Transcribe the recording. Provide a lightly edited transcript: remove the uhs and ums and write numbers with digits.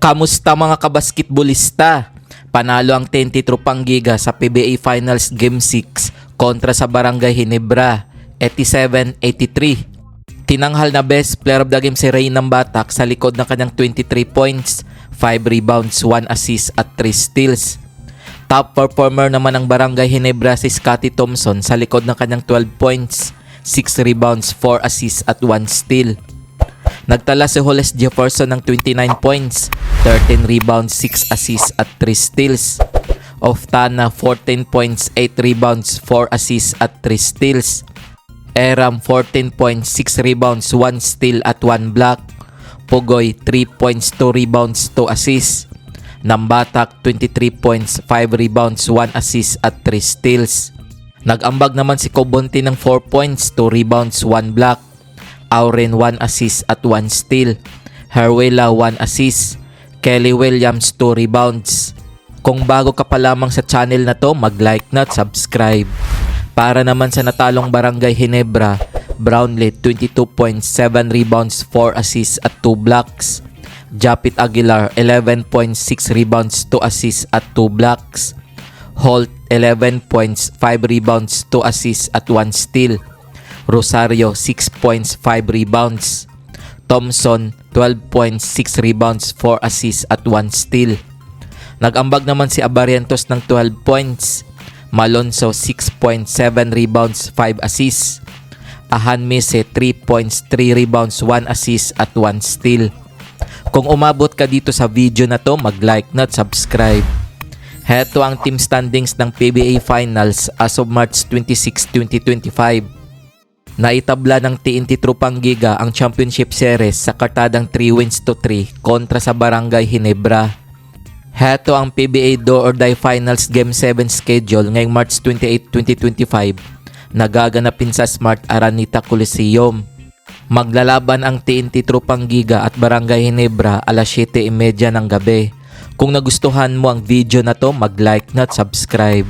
Kamusta mga kabasketbolista? Panalo ang TNT Tropang Giga sa PBA Finals Game 6 kontra sa Barangay Ginebra, 87-83. Tinanghal na best player of the game si Ray ng Batak sa likod ng kanyang 23 points, 5 rebounds, 1 assist at 3 steals. Top performer naman ng Barangay Ginebra si Scottie Thompson sa likod ng kanyang 12 points, 6 rebounds, 4 assists at 1 steal. Nagtala si Hollis Jefferson ng 29 points, 13 rebounds, 6 assists at 3 steals. Oftana 14 points, 8 rebounds, 4 assists at 3 steals. Eram 14 points, 6 rebounds, 1 steal at 1 block. Pugoy 3 points, 2 rebounds, 2 assists. Nambatak 23 points, 5 rebounds, 1 assist at 3 steals. Nag-ambag naman si Cobonte ng 4 points, 2 rebounds, 1 block. Auren 1 assist at 1 steal. Herwela 1 assist. Kelly Williams 2 rebounds. Kung bago ka pa lamang sa channel na to, mag-like na at subscribe. Para naman sa natalong Barangay Ginebra, Brownlee 22 points, 7 rebounds, 4 assists at 2 blocks. Japit Aguilar 11 points, 6 rebounds, 2 assists at 2 blocks. Holt 11 points, 5 rebounds, 2 assists at 1 steal. Rosario 6 points, 5 rebounds. Thompson 12 points, 6 rebounds, 4 assists at 1 steal. Nag-ambag naman si Abarientos ng 12 points. Malonzo 6 points, 7 rebounds, 5 assists. Ahan Mise 3 points, 3 rebounds, 1 assist at 1 steal. Kung umabot ka dito sa video na to, mag-like na at subscribe. Heto ang team standings ng PBA Finals as of March 26, 2025. Naitabla ng TNT Tropang Giga ang Championship Series sa kartadang 3-3 kontra sa Barangay Ginebra. Heto ang PBA Do or Die Finals Game 7 schedule ngayong March 28, 2025 na gaganapin sa Smart Araneta Coliseum. Maglalaban ang TNT Tropang Giga at Barangay Ginebra alas 7:30 ng gabi. Kung nagustuhan mo ang video na to, mag-like na at subscribe.